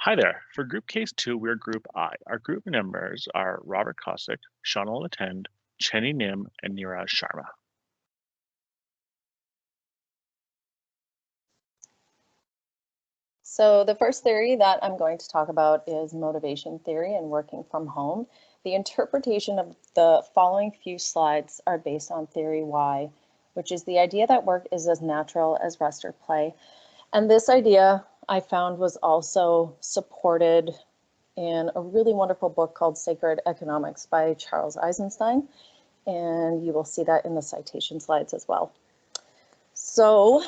Hi there. For Group Case 2, we're Group I. Our group members are Robert Kosick, Shonal Attend, Chenny Nim, and Niraj Sharma. So the first theory that I'm going to talk about is motivation theory and working from home. The interpretation of the following few slides are based on theory Y, which is the idea that work is as natural as rest or play. And this idea I found was also supported in a really wonderful book called Sacred Economics by Charles Eisenstein. And you will see that in the citation slides as well. So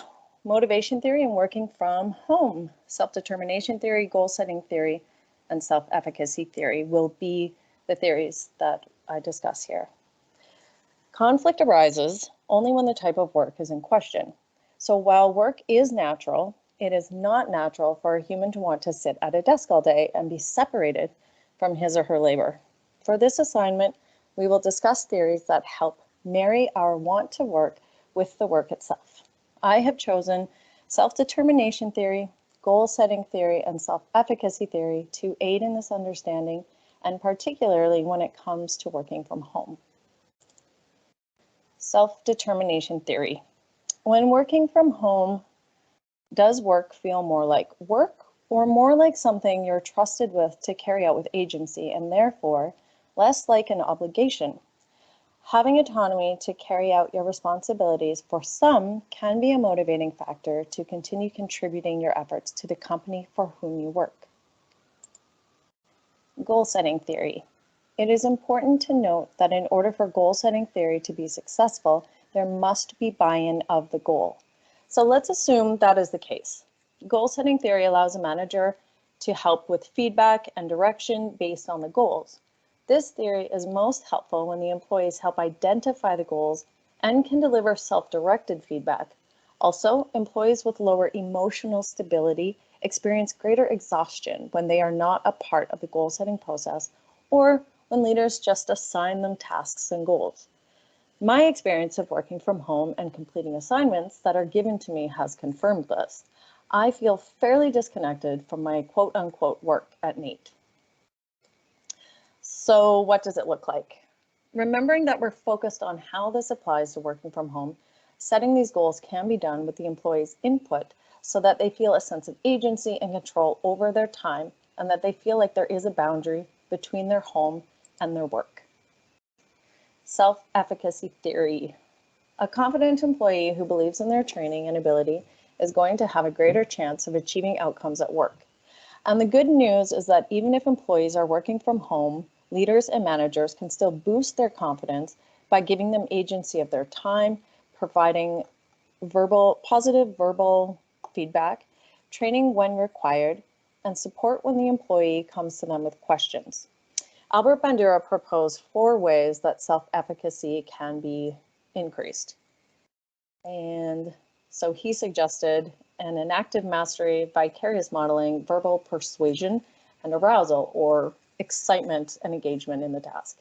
motivation theory and working from home, self-determination theory, goal-setting theory, and self-efficacy theory will be the theories that I discuss here. Conflict arises only when the type of work is in question. So while work is natural, it is not natural for a human to want to sit at a desk all day and be separated from his or her labor. For this assignment, we will discuss theories that help marry our want to work with the work itself. I have chosen self-determination theory, goal-setting theory, and self-efficacy theory to aid in this understanding, and particularly when it comes to working from home. Self-determination theory. When working from home, does work feel more like work or more like something you're trusted with to carry out with agency and therefore less like an obligation? Having autonomy to carry out your responsibilities for some can be a motivating factor to continue contributing your efforts to the company for whom you work. Goal-setting theory. It is important to note that in order for goal-setting theory to be successful, there must be buy-in of the goal. So let's assume that is the case. Goal-setting theory allows a manager to help with feedback and direction based on the goals. This theory is most helpful when the employees help identify the goals and can deliver self-directed feedback. Also, employees with lower emotional stability experience greater exhaustion when they are not a part of the goal-setting process or when leaders just assign them tasks and goals. My experience of working from home and completing assignments that are given to me has confirmed this. I feel fairly disconnected from my quote-unquote work at NATE. So what does it look like? Remembering that we're focused on how this applies to working from home, setting these goals can be done with the employee's input so that they feel a sense of agency and control over their time and that they feel like there is a boundary between their home and their work. Self-efficacy theory. A confident employee who believes in their training and ability is going to have a greater chance of achieving outcomes at work. And the good news is that even if employees are working from home, leaders and managers can still boost their confidence by giving them agency of their time, providing positive verbal feedback, training when required, and support when the employee comes to them with questions. Albert Bandura proposed 4 ways that self-efficacy can be increased. And so he suggested an enactive mastery, vicarious modeling, verbal persuasion, and arousal, or excitement and engagement in the task.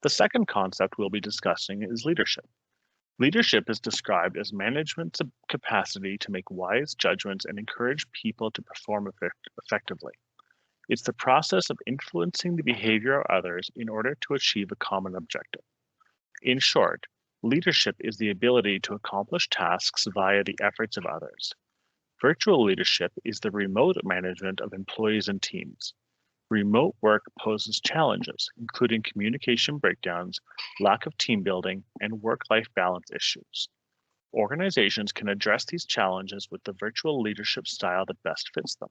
The second concept we'll be discussing is leadership. Leadership is described as management's capacity to make wise judgments and encourage people to perform effectively. It's the process of influencing the behavior of others in order to achieve a common objective. In short, leadership is the ability to accomplish tasks via the efforts of others. Virtual leadership is the remote management of employees and teams. Remote work poses challenges, including communication breakdowns, lack of team building, and work-life balance issues. Organizations can address these challenges with the virtual leadership style that best fits them.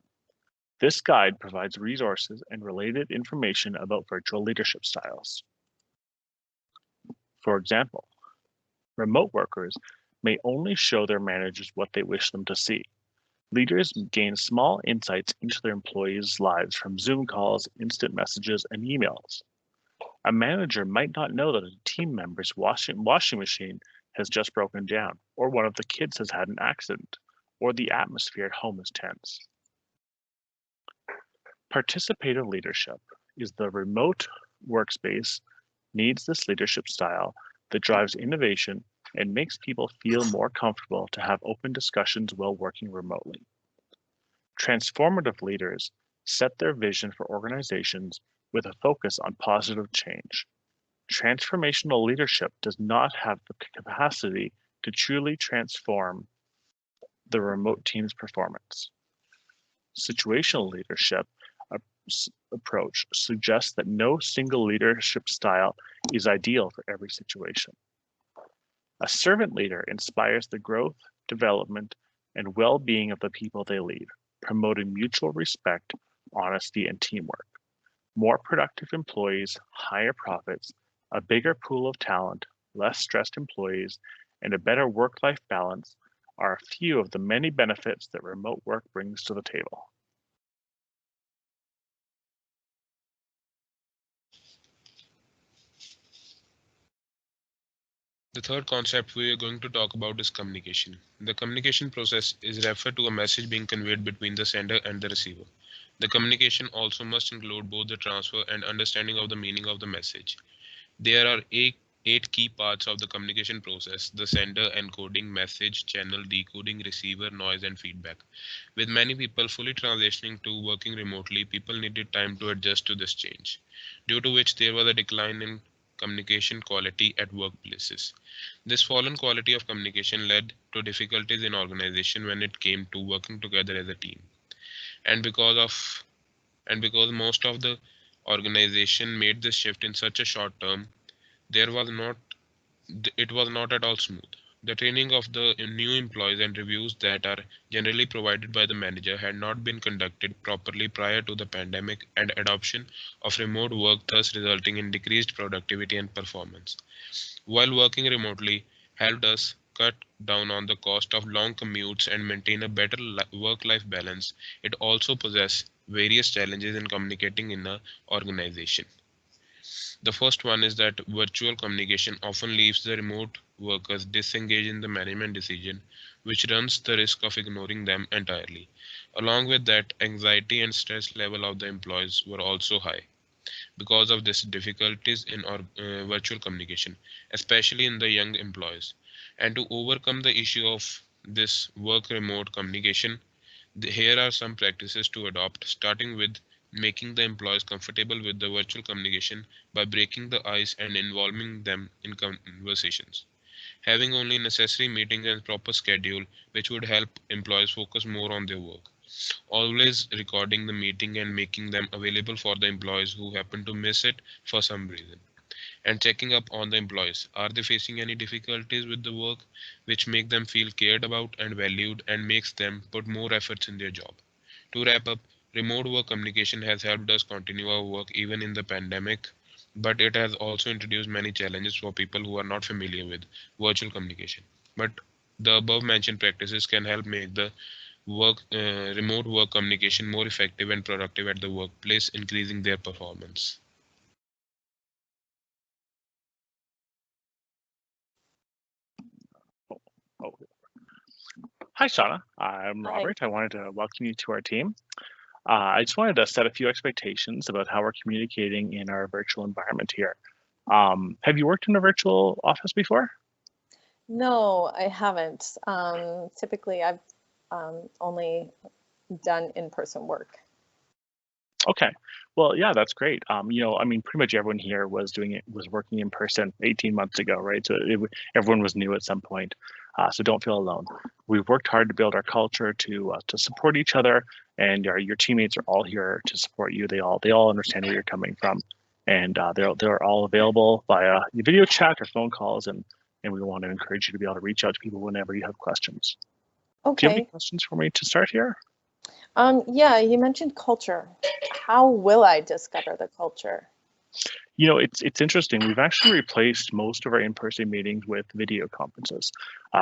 This guide provides resources and related information about virtual leadership styles. For example, remote workers may only show their managers what they wish them to see. Leaders gain small insights into their employees' lives from Zoom calls, instant messages, and emails. A manager might not know that a team member's washing machine has just broken down, or one of the kids has had an accident, or the atmosphere at home is tense. Participative leadership is the remote workspace needs this leadership style that drives innovation, and makes people feel more comfortable to have open discussions while working remotely. Transformative leaders set their vision for organizations with a focus on positive change. Transformational leadership does not have the capacity to truly transform the remote team's performance. Situational leadership approach suggests that no single leadership style is ideal for every situation. A servant leader inspires the growth, development, and well-being of the people they lead, promoting mutual respect, honesty, and teamwork. More productive employees, higher profits, a bigger pool of talent, less stressed employees, and a better work-life balance are a few of the many benefits that remote work brings to the table. The third concept we are going to talk about is communication. The communication process is referred to a message being conveyed between the sender and the receiver. The communication also must include both the transfer and understanding of the meaning of the message. There are eight key parts of the communication process: the sender, encoding, message, channel, decoding, receiver, noise, and feedback. With many people fully transitioning to working remotely, people needed time to adjust to this change, due to which there was a decline in communication quality at workplaces. This fallen quality of communication led to difficulties in organization when it came to working together as a team. And because most of the organization made this shift in such a short term, there was not it was not at all smooth. The training of the new employees and reviews that are generally provided by the manager had not been conducted properly prior to the pandemic and adoption of remote work, thus resulting in decreased productivity and performance. While working remotely helped us cut down on the cost of long commutes and maintain a better work-life balance, it also possessed various challenges in communicating in an organization. The first one is that virtual communication often leaves the remote workers disengaged in the management decision, which runs the risk of ignoring them entirely. Along with that, anxiety and stress level of the employees were also high because of this difficulties in virtual communication, especially in the young employees. And to overcome the issue of this work remote communication, here are some practices to adopt, starting with making the employees comfortable with the virtual communication by breaking the ice and involving them in conversations. Having only necessary meetings and proper schedule, which would help employees focus more on their work. Always recording the meeting and making them available for the employees who happen to miss it for some reason. And checking up on the employees. Are they facing any difficulties with the work which make them feel cared about and valued and makes them put more efforts in their job? To wrap up, remote work communication has helped us continue our work even in the pandemic, but it has also introduced many challenges for people who are not familiar with virtual communication. But the above mentioned practices can help make the remote work communication more effective and productive at the workplace, increasing their performance. Oh. Hi, Shauna. I'm Hi. Robert. I wanted to welcome you to our team. I just wanted to set a few expectations about how we're communicating in our virtual environment here. Have you worked in a virtual office before? No, I haven't. Typically, I've only done in-person work. Okay. Well, yeah, that's great. I mean, pretty much everyone here was working in person 18 months ago, right? So everyone was new at some point. So don't feel alone. We've worked hard to build our culture to support each other, and your teammates are all here to support you. They all understand where you're coming from, and they're all available via video chat or phone calls, and we want to encourage you to be able to reach out to people whenever you have questions. Do you have any Okay. questions for me to start here? Yeah, you mentioned culture. How will I discover the culture? It's interesting. We've actually replaced most of our in-person meetings with video conferences,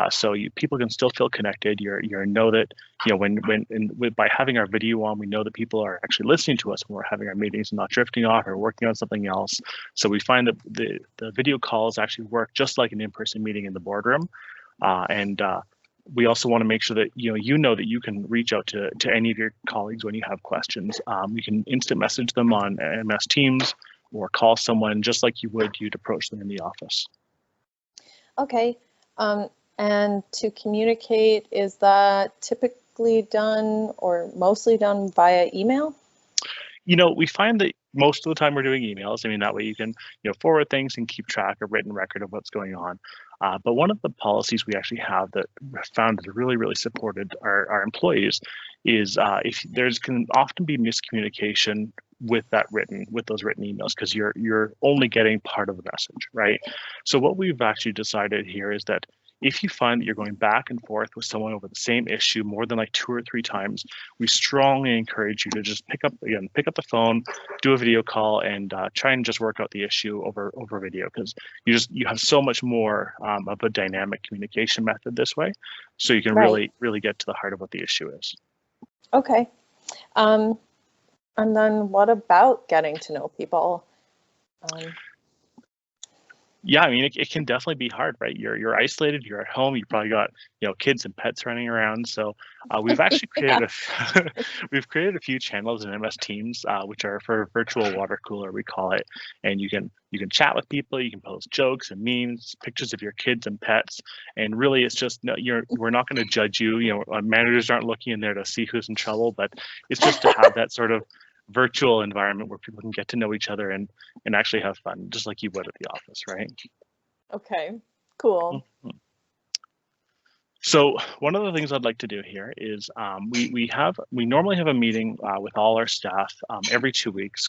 so people can still feel connected. You know that by having our video on, we know that people are actually listening to us when we're having our meetings and not drifting off or working on something else. So we find that the video calls actually work just like an in-person meeting in the boardroom, and we also want to make sure that you know that you can reach out to any of your colleagues when you have questions. You can instant message them on MS Teams or call someone just like you'd approach them in the office. Okay. And to communicate, is that typically done or mostly done via email? We find that most of the time we're doing emails. I mean, that way you can, forward things and keep track of written record of what's going on. But one of the policies we actually have that found has really, really supported our employees is if there's can often be miscommunication with those written emails because you're only getting part of the message, right? So what we've actually decided here is that if you find that you're going back and forth with someone over the same issue more than like 2 or 3 times, we strongly encourage you to just pick up the phone, do a video call, and try and just work out the issue over video because you have so much more of a dynamic communication method this way, so you can Right. really get to the heart of what the issue is. Okay. And then what about getting to know people? Yeah, I mean, it can definitely be hard, right? You're isolated, you're at home, you probably got, kids and pets running around. So we've actually created we've created a few channels in MS Teams, which are for virtual water cooler, we call it. And you can chat with people, you can post jokes and memes, pictures of your kids and pets. And really it's just we're not going to judge you. Managers aren't looking in there to see who's in trouble, but it's just to have that sort of virtual environment where people can get to know each other and actually have fun, just like you would at the office, right? Okay, cool. Mhm. So one of the things I'd like to do here is we normally have a meeting with all our staff every 2 weeks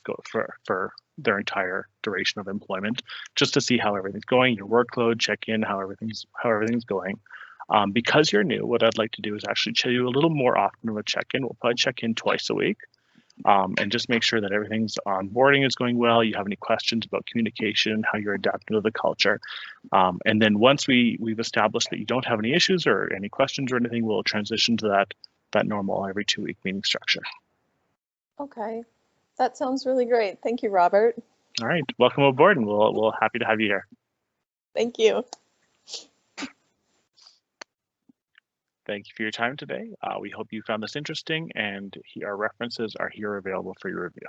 for their entire duration of employment, just to see how everything's going, your workload, check in how everything's going. Because you're new, what I'd like to do is actually show you a little more often of a check-in. We'll probably check in twice a week. And just make sure that everything's onboarding is going well. You have any questions about communication, how you're adapting to the culture. And then once we've established that you don't have any issues or any questions or anything, we'll transition to that normal every 2 week meeting structure. Okay, that sounds really great. Thank you, Robert. All right, welcome aboard, and we'll happy to have you here. Thank you. Thank you for your time today. We hope you found this interesting, and our references are here available for your review.